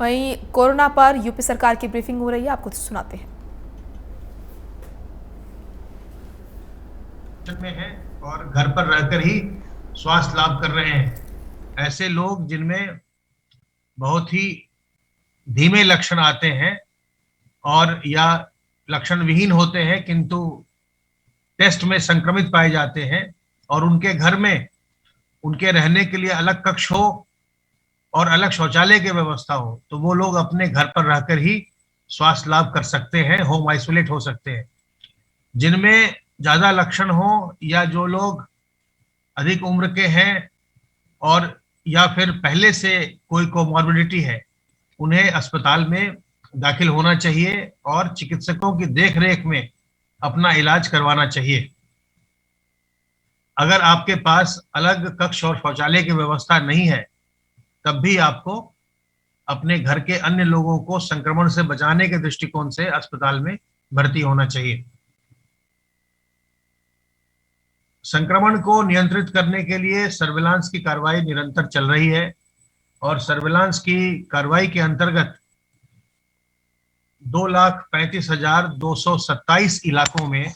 वहीं कोरोना पर यूपी सरकार की ब्रीफिंग हो रही है, आपको सुनाते हैं। में हैं और घर पर रहकर ही स्वास्थ्य लाभ कर रहे हैं। ऐसे लोग जिनमें बहुत ही धीमे लक्षण आते हैं और या लक्षण विहीन होते हैं किंतु टेस्ट में संक्रमित पाए जाते हैं और उनके घर में उनके रहने के लिए अलग कक्ष हो और अलग शौचालय की व्यवस्था हो, तो वो लोग अपने घर पर रहकर ही स्वास्थ्य लाभ कर सकते हैं, होम आइसोलेट हो सकते हैं। जिनमें ज्यादा लक्षण हो या जो लोग अधिक उम्र के हैं और या फिर पहले से कोई कोमॉर्बिडिटी है, उन्हें अस्पताल में दाखिल होना चाहिए और चिकित्सकों की देखरेख में अपना इलाज करवाना चाहिए। अगर आपके पास अलग कक्ष और शौचालय की व्यवस्था नहीं है, तब भी आपको अपने घर के अन्य लोगों को संक्रमण से बचाने के दृष्टिकोण से अस्पताल में भर्ती होना चाहिए। संक्रमण को नियंत्रित करने के लिए सर्विलांस की कार्रवाई निरंतर चल रही है और सर्विलांस की कार्रवाई के अंतर्गत 2,35,227 इलाकों में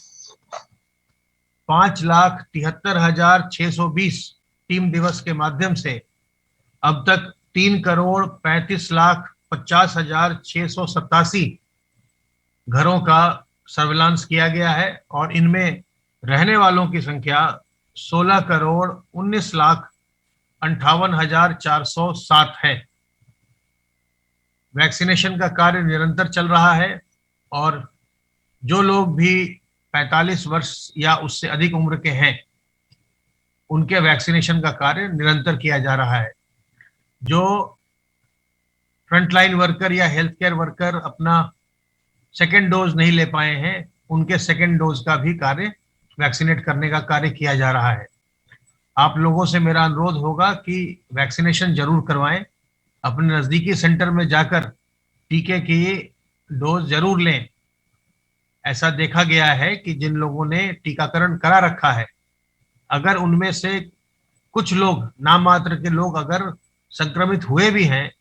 5,73,620 टीम दिवस के माध्यम से अब तक 3,35,50,687 घरों का सर्विलांस किया गया है और इनमें रहने वालों की संख्या 16,19,58,407 है। वैक्सीनेशन का कार्य निरंतर चल रहा है और जो लोग भी 45 वर्ष या उससे अधिक उम्र के हैं, उनके वैक्सीनेशन का कार्य निरंतर किया जा रहा है। जो फ्रंटलाइन वर्कर या हेल्थ केयर वर्कर अपना सेकेंड डोज नहीं ले पाए हैं, उनके सेकेंड डोज का भी कार्य वैक्सीनेट करने का कार्य किया जा रहा है। आप लोगों से मेरा अनुरोध होगा कि वैक्सीनेशन जरूर करवाएं, अपने नजदीकी सेंटर में जाकर टीके की डोज जरूर लें। ऐसा देखा गया है कि जिन लोगों ने टीकाकरण करा रखा है, अगर उनमें से कुछ लोग, नाम मात्र के लोग अगर संक्रमित हुए भी हैं,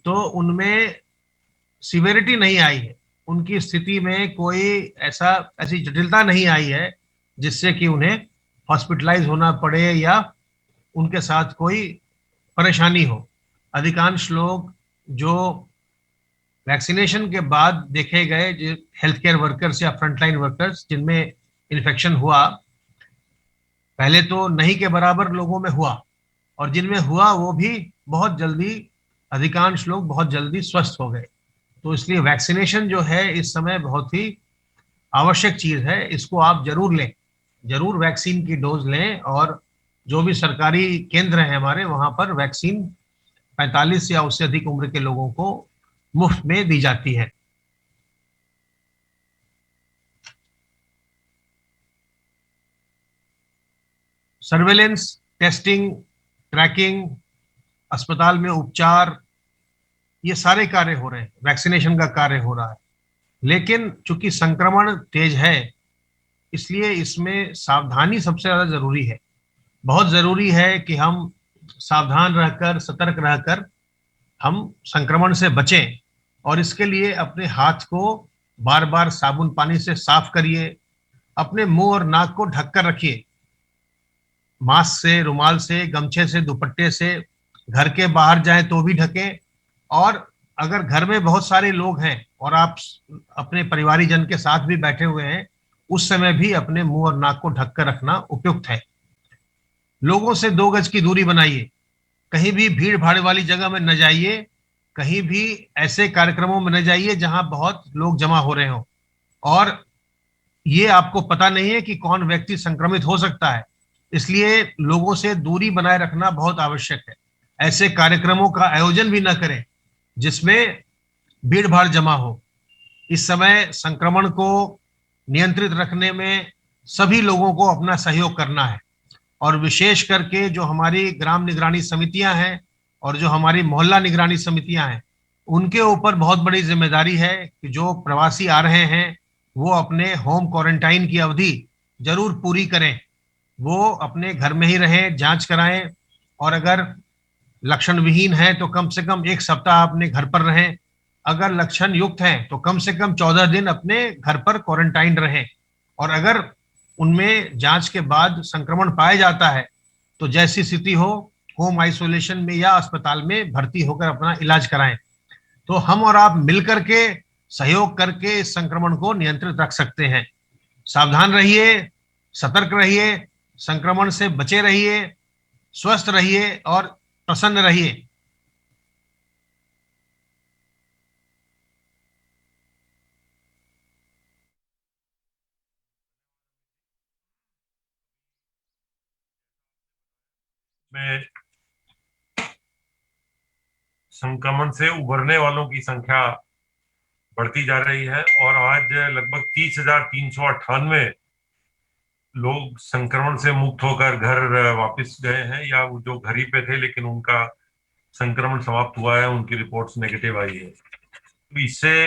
तो उनमें सिवियरिटी नहीं आई है, उनकी स्थिति में कोई ऐसी जटिलता नहीं आई है जिससे कि उन्हें हॉस्पिटलाइज होना पड़े या उनके साथ कोई परेशानी हो। अधिकांश लोग जो वैक्सीनेशन के बाद देखे गए, जो हेल्थ केयर वर्कर्स या फ्रंटलाइन वर्कर्स जिनमें इन्फेक्शन हुआ, पहले तो नहीं के बराबर लोगों में हुआ और जिनमें हुआ वो भी बहुत जल्दी, अधिकांश लोग बहुत जल्दी स्वस्थ हो गए। तो इसलिए वैक्सीनेशन जो है इस समय बहुत ही आवश्यक चीज है, इसको आप जरूर लें, जरूर वैक्सीन की डोज लें और जो भी सरकारी केंद्र हैं हमारे, वहां पर वैक्सीन 45 या उससे अधिक उम्र के लोगों को मुफ्त में दी जाती है। सर्वेलेंस, टेस्टिंग, ट्रैकिंग, अस्पताल में उपचार, ये सारे कार्य हो रहे हैं, वैक्सीनेशन का कार्य हो रहा है। लेकिन चूंकि संक्रमण तेज है, इसलिए इसमें सावधानी सबसे ज्यादा जरूरी है। बहुत जरूरी है कि हम सावधान रहकर, सतर्क रहकर हम संक्रमण से बचें और इसके लिए अपने हाथ को बार बार साबुन पानी से साफ करिए, अपने मुंह और नाक को ढककर रखिए, मास्क से, रुमाल से, गमछे से, दुपट्टे से। घर के बाहर जाएं तो भी ढकें और अगर घर में बहुत सारे लोग हैं और आप अपने परिवारीजन के साथ भी बैठे हुए हैं, उस समय भी अपने मुंह और नाक को ढककर रखना उपयुक्त है। लोगों से 2 गज की दूरी बनाइए, कहीं भी भीड़ भाड़ वाली जगह में न जाइए, कहीं भी ऐसे कार्यक्रमों में न जाइए जहां बहुत लोग जमा हो रहे हों और ये आपको पता नहीं है कि कौन व्यक्ति संक्रमित हो सकता है, इसलिए लोगों से दूरी बनाए रखना बहुत आवश्यक है। ऐसे कार्यक्रमों का आयोजन भी न करें जिसमें भीड़ भाड़ जमा हो। इस समय संक्रमण को नियंत्रित रखने में सभी लोगों को अपना सहयोग करना है और विशेष करके जो हमारी ग्राम निगरानी समितियां हैं और जो हमारी मोहल्ला निगरानी समितियां हैं, उनके ऊपर बहुत बड़ी जिम्मेदारी है कि जो प्रवासी आ रहे हैं वो अपने होम क्वारंटाइन की अवधि जरूर पूरी करें, वो अपने घर में ही रहें, जांच कराएं और अगर लक्षण विहीन है तो कम से कम 1 सप्ताह अपने घर पर रहें। अगर लक्षण युक्त हैं तो कम से कम 14 दिन अपने घर पर क्वारंटाइन रहें। और अगर उनमें जांच के बाद संक्रमण पाया जाता है तो जैसी स्थिति हो, होम आइसोलेशन में या अस्पताल में भर्ती होकर अपना इलाज कराएं। तो हम और आप मिलकर के सहयोग करके इस संक्रमण को नियंत्रित रख सकते हैं। सावधान रहिए, सतर्क रहिए, संक्रमण से बचे रहिए, स्वस्थ रहिए और प्रसन्न रहिए। में संक्रमण से उभरने वालों की संख्या बढ़ती जा रही है और आज लगभग 30,398 लोग संक्रमण से मुक्त होकर घर वापस गए हैं, या वो जो घर ही पे थे लेकिन उनका संक्रमण समाप्त हुआ है, उनकी रिपोर्ट्स नेगेटिव आई है। तो इससे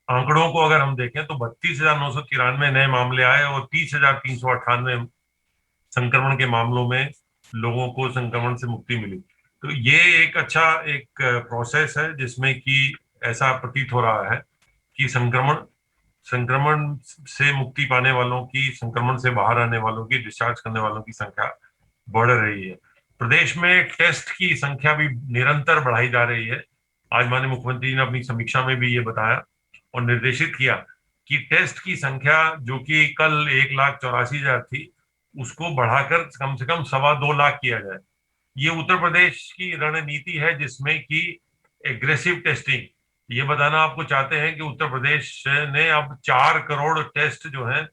आंकड़ों को अगर हम देखें तो 32,993 नए मामले आए और 30,398 संक्रमण के मामलों में लोगों को संक्रमण से मुक्ति मिली। तो ये एक अच्छा एक प्रोसेस है जिसमें कि ऐसा प्रतीत हो रहा है कि संक्रमण से मुक्ति पाने वालों की, संक्रमण से बाहर आने वालों की, डिस्चार्ज करने वालों की संख्या बढ़ रही है। प्रदेश में टेस्ट की संख्या भी निरंतर बढ़ाई जा रही है। आज माननीय मुख्यमंत्री जी ने अपनी समीक्षा में भी ये बताया और निर्देशित किया कि टेस्ट की संख्या जो कि कल 1,84,000 थी, उसको बढ़ाकर कम से कम 2.25 लाख किया जाए। ये उत्तर प्रदेश की रणनीति है जिसमें कि एग्रेसिव टेस्टिंग, ये बताना आपको चाहते हैं कि उत्तर प्रदेश ने अब 4 करोड़ टेस्ट जो है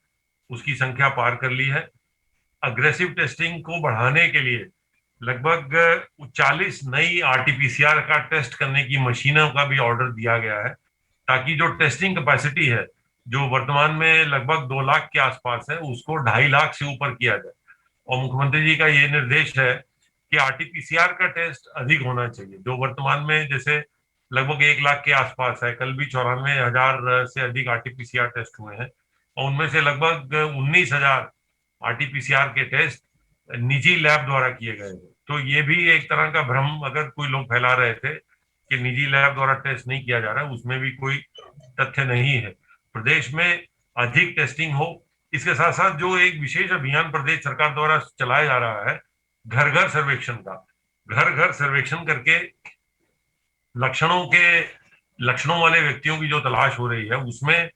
उसकी संख्या पार कर ली है। अग्रेसिव टेस्टिंग को बढ़ाने के लिए लगभग 40 नई आरटीपीसीआर का टेस्ट करने की मशीनों का भी ऑर्डर दिया गया है, ताकि जो टेस्टिंग कैपेसिटी है जो वर्तमान में लगभग 2 लाख के आसपास है, उसको 2.5 लाख से ऊपर किया जाए। और मुख्यमंत्री जी का ये निर्देश है कि आरटीपीसीआर का टेस्ट अधिक होना चाहिए, जो वर्तमान में जैसे लगभग 1 लाख के आसपास है। कल भी 94,000 से अधिक आरटीपीसीआर टेस्ट हुए हैं और उनमें से लगभग 19,000 आरटीपीसीआर के टेस्ट निजी लैब द्वारा किए गए हैं। तो ये भी एक तरह का भ्रम अगर कोई लोग फैला रहे थे कि निजी लैब द्वारा टेस्ट नहीं किया जा रहा है, उसमें भी कोई तथ्य नहीं है। प्रदेश में अधिक टेस्टिंग हो। इसके साथ साथ जो एक विशेष अभियान प्रदेश सरकार द्वारा चलाया जा रहा है, घर घर सर्वेक्षण का, घर घर सर्वेक्षण करके लक्षणों वाले व्यक्तियों की जो तलाश हो रही है, उसमें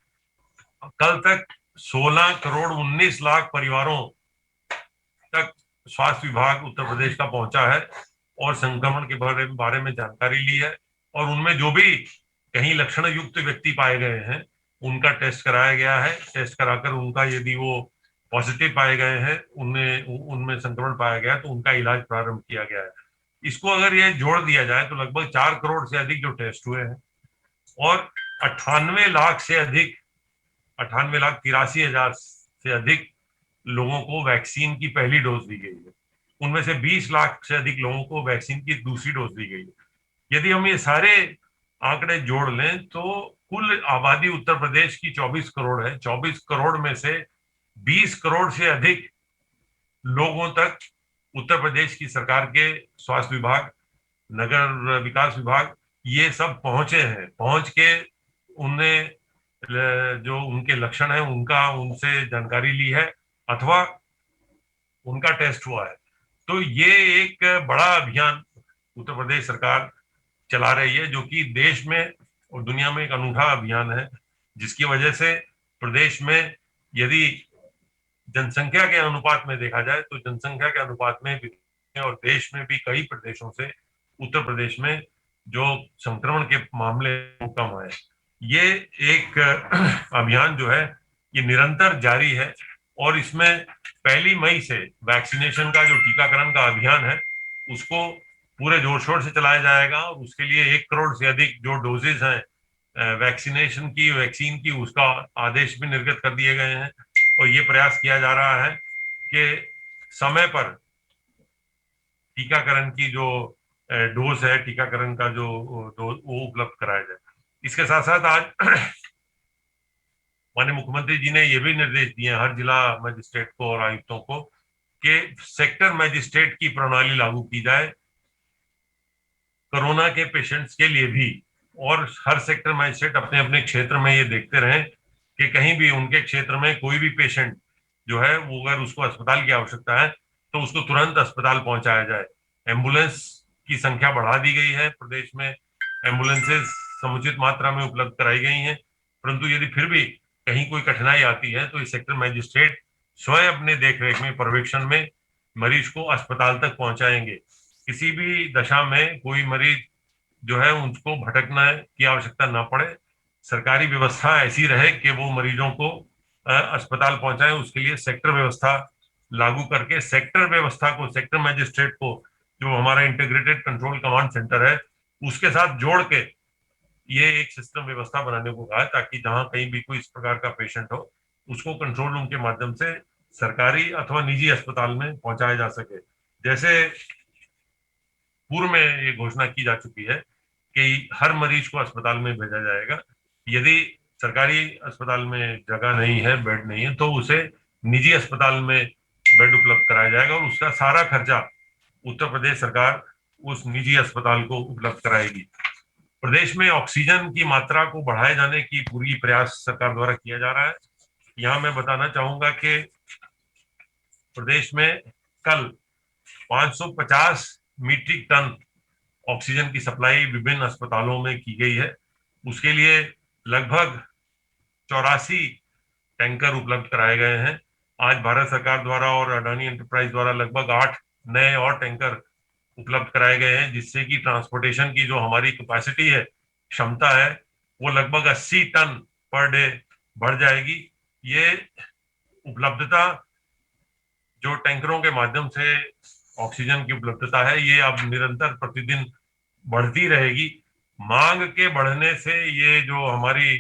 कल तक 16 करोड़ 19 लाख परिवारों तक स्वास्थ्य विभाग उत्तर प्रदेश का पहुंचा है और संक्रमण के बारे में जानकारी ली है। और उनमें जो भी कहीं लक्षण युक्त व्यक्ति पाए गए हैं, उनका टेस्ट कराया गया है। टेस्ट कराकर उनका यदि वो पॉजिटिव पाए गए हैं, उनमें संक्रमण पाया गया, तो उनका इलाज प्रारंभ किया गया है। इसको अगर ये जोड़ दिया जाए तो लगभग 4 करोड़ से अधिक जो टेस्ट हुए हैं और 98,83,हजार से अधिक लोगों को वैक्सीन की पहली डोज दी गई है। उनमें से 20 लाख से अधिक लोगों को वैक्सीन की दूसरी डोज दी गई है। यदि हम ये सारे आंकड़े जोड़ लें तो कुल आबादी उत्तर प्रदेश की 24 करोड़ है। 24 करोड़ में से 20 करोड़ से अधिक लोगों तक उत्तर प्रदेश की सरकार के स्वास्थ्य विभाग, नगर विकास विभाग, ये सब पहुंचे हैं। पहुंच के उनने जो उनके लक्षण है उनका उनसे जानकारी ली है अथवा उनका टेस्ट हुआ है। तो ये एक बड़ा अभियान उत्तर प्रदेश सरकार चला रही है, जो कि देश में और दुनिया में एक अनूठा अभियान है, जिसकी वजह से प्रदेश में यदि जनसंख्या के अनुपात में देखा जाए तो जनसंख्या के अनुपात में और देश में भी कई प्रदेशों से उत्तर प्रदेश में जो संक्रमण के मामले कम आए। ये एक अभियान जो है ये निरंतर जारी है और इसमें 1 मई से वैक्सीनेशन का जो टीकाकरण का अभियान है उसको पूरे जोर शोर से चलाया जाएगा और उसके लिए 1 करोड़ से अधिक जो डोजेज हैं वैक्सीन की उसका आदेश भी निर्गत कर दिए गए हैं। और ये प्रयास किया जा रहा है कि समय पर टीकाकरण की जो डोज है, टीकाकरण का जो डोज वो उपलब्ध कराया जाए। इसके साथ साथ आज माननीय मुख्यमंत्री जी ने ये भी निर्देश दिए हर जिला मजिस्ट्रेट को और आयुक्तों को कि सेक्टर मजिस्ट्रेट की प्रणाली लागू की जाए कोरोना के पेशेंट्स के लिए भी, और हर सेक्टर मजिस्ट्रेट अपने अपने क्षेत्र में ये देखते रहें कि कहीं भी उनके क्षेत्र में कोई भी पेशेंट जो है वो अगर उसको अस्पताल की आवश्यकता है तो उसको तुरंत अस्पताल पहुंचाया जाए। एम्बुलेंस की संख्या बढ़ा दी गई है, प्रदेश में एम्बुलेंसेस समुचित मात्रा में उपलब्ध कराई गई हैं, परंतु यदि फिर भी कहीं कोई कठिनाई आती है तो इस सेक्टर मजिस्ट्रेट स्वयं अपने देखरेख में, पर्यवेक्षण में मरीज को अस्पताल तक पहुंचाएंगे। किसी भी दशा में कोई मरीज जो है उनको भटकने की आवश्यकता ना पड़े, सरकारी व्यवस्था ऐसी रहे कि वो मरीजों को अस्पताल पहुंचाए। उसके लिए सेक्टर व्यवस्था लागू करके सेक्टर व्यवस्था को, सेक्टर मजिस्ट्रेट को, जो हमारा इंटीग्रेटेड कंट्रोल कमांड सेंटर है उसके साथ जोड़ के ये एक सिस्टम व्यवस्था बनाने को कहा है, ताकि जहां कहीं भी कोई इस प्रकार का पेशेंट हो उसको कंट्रोल रूम के माध्यम से सरकारी अथवा निजी अस्पताल में पहुंचाया जा सके। जैसे पूर्व में ये घोषणा की जा चुकी है कि हर मरीज को अस्पताल में भेजा जाएगा, यदि सरकारी अस्पताल में जगह नहीं है, बेड नहीं है, तो उसे निजी अस्पताल में बेड उपलब्ध कराया जाएगा और उसका सारा खर्चा उत्तर प्रदेश सरकार उस निजी अस्पताल को उपलब्ध कराएगी। प्रदेश में ऑक्सीजन की मात्रा को बढ़ाए जाने की पूरी प्रयास सरकार द्वारा किया जा रहा है। यहाँ मैं बताना चाहूंगा कि प्रदेश में कल 550 मीट्रिक टन ऑक्सीजन की सप्लाई विभिन्न अस्पतालों में की गई है। उसके लिए लगभग 84 टैंकर उपलब्ध कराए गए हैं। आज भारत सरकार द्वारा और अडानी एंटरप्राइज द्वारा लगभग 8 नए और टैंकर उपलब्ध कराए गए हैं, जिससे कि ट्रांसपोर्टेशन की जो हमारी कैपेसिटी है, क्षमता है, वो लगभग 80 टन पर डे बढ़ जाएगी। ये उपलब्धता जो टैंकरों के माध्यम से ऑक्सीजन की उपलब्धता है, ये अब निरंतर प्रतिदिन बढ़ती रहेगी। मांग के बढ़ने से ये जो हमारी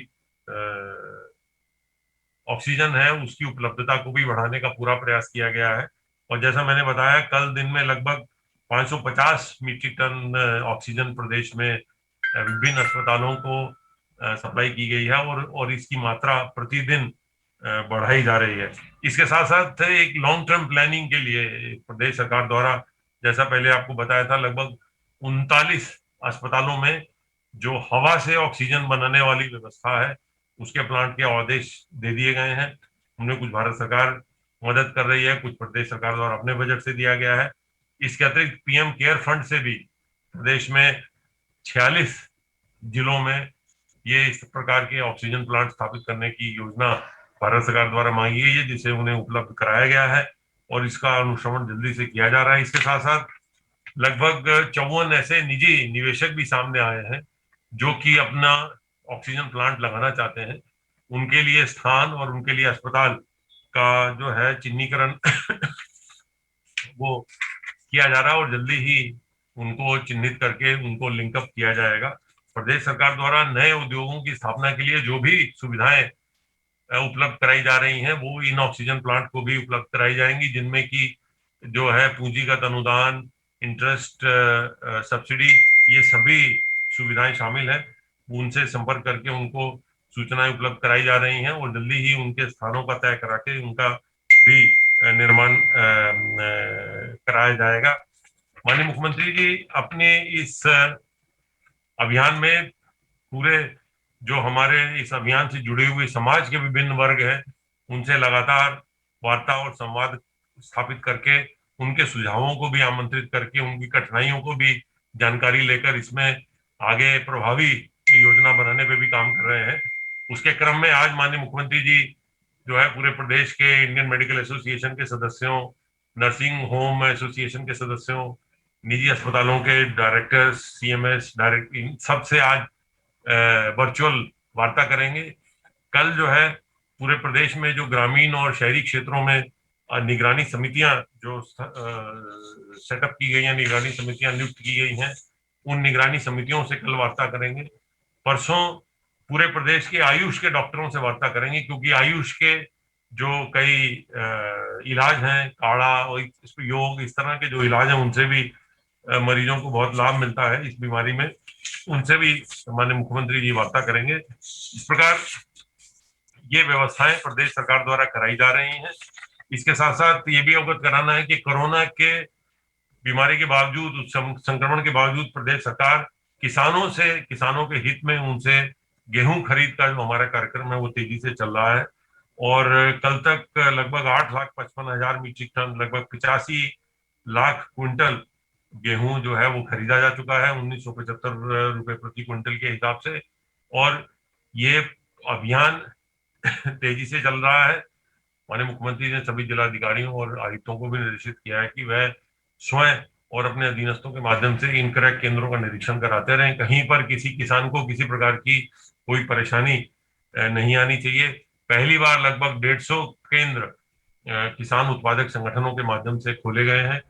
ऑक्सीजन है उसकी उपलब्धता को भी बढ़ाने का पूरा प्रयास किया गया है। और जैसा मैंने बताया, कल दिन में लगभग 550 मीट्रिक टन ऑक्सीजन प्रदेश में विभिन्न अस्पतालों को सप्लाई की गई है और इसकी मात्रा प्रतिदिन बढ़ाई जा रही है। इसके साथ साथ एक लॉन्ग टर्म प्लानिंग के लिए प्रदेश सरकार द्वारा, जैसा पहले आपको बताया था, लगभग 39 अस्पतालों में जो हवा से ऑक्सीजन बनाने वाली व्यवस्था है उसके प्लांट के आदेश दे दिए गए हैं। उनमें कुछ भारत सरकार मदद कर रही है, कुछ प्रदेश सरकार द्वारा अपने बजट से दिया गया है। इसके अतिरिक्त पीएम केयर फंड से भी प्रदेश में 46 जिलों में ये इस प्रकार के ऑक्सीजन प्लांट स्थापित करने की योजना भारत सरकार द्वारा मांगी गई है, जिसे उन्हें उपलब्ध कराया गया है और इसका अनुश्रवण जल्दी से किया जा रहा है। इसके साथ साथ लगभग 54 ऐसे निजी निवेशक भी सामने आए हैं जो कि अपना ऑक्सीजन प्लांट लगाना चाहते हैं। उनके लिए स्थान और उनके लिए अस्पताल का जो है चिन्हीकरण वो किया जा रहा है और जल्दी ही उनको चिन्हित करके उनको लिंकअप किया जाएगा। प्रदेश सरकार द्वारा नए उद्योगों की स्थापना के लिए जो भी सुविधाएं उपलब्ध कराई जा रही हैं वो इन ऑक्सीजन प्लांट को भी उपलब्ध कराई जाएंगी, जिनमें कि जो है पूंजीगत अनुदान, इंटरेस्ट सब्सिडी, ये सभी सुविधाएं शामिल है। उनसे संपर्क करके उनको सूचनाएं उपलब्ध कराई जा रही हैं और जल्दी ही उनके स्थानों का तय करा के उनका भी निर्माण कराया जाएगा। माननीय मुख्यमंत्री जी अपने इस अभियान में पूरे जो हमारे इस अभियान से जुड़े हुए समाज के विभिन्न वर्ग हैं उनसे लगातार वार्ता और संवाद स्थापित करके उनके सुझावों को भी आमंत्रित करके उनकी कठिनाइयों को भी जानकारी लेकर इसमें आगे प्रभावी योजना बनाने पे भी काम कर रहे हैं। उसके क्रम में आज माननीय मुख्यमंत्री जी जो है पूरे प्रदेश के इंडियन मेडिकल एसोसिएशन के सदस्यों, नर्सिंग होम एसोसिएशन के सदस्यों, निजी अस्पतालों के डायरेक्टर्स, सीएमएस डायरेक्टर, सबसे आज वर्चुअल वार्ता करेंगे। कल जो है पूरे प्रदेश में जो ग्रामीण और शहरी क्षेत्रों में निगरानी समितियां जो सेटअप की गई हैं, निगरानी समितियां नियुक्त की गई हैं, उन निगरानी समितियों से कल वार्ता करेंगे। परसों पूरे प्रदेश के आयुष के डॉक्टरों से वार्ता करेंगे, क्योंकि आयुष के जो कई इलाज हैं, काढ़ा और योग, इस तरह के जो इलाज हैं, उनसे भी मरीजों को बहुत लाभ मिलता है इस बीमारी में, उनसे भी माननीय मुख्यमंत्री जी वार्ता करेंगे। इस प्रकार ये व्यवस्थाएं प्रदेश सरकार द्वारा कराई जा रही हैं। इसके साथ साथ ये भी अवगत कराना है कि कोरोना के बीमारी के बावजूद, संक्रमण के बावजूद प्रदेश सरकार किसानों के हित में उनसे गेहूं खरीद का जो हमारा कार्यक्रम है वो तेजी से चल रहा है। और कल तक लगभग 8,55,000 मीट्रिक टन, लगभग 85 लाख क्विंटल गेहूं जो है वो खरीदा जा चुका है 1975 रुपए प्रति क्विंटल के हिसाब से। और ये अभियान तेजी से चल रहा है। माननीय मुख्यमंत्री ने सभी जिलाधिकारियों और आयुक्तों को भी निर्देशित किया है कि वह स्वयं और अपने अधीनस्थों के माध्यम से इन क्रय केंद्रों का निरीक्षण कराते रहें। कहीं पर किसी किसान को किसी प्रकार की कोई परेशानी नहीं आनी चाहिए। पहली बार लगभग 150 केंद्र किसान उत्पादक संगठनों के माध्यम से खोले गए हैं।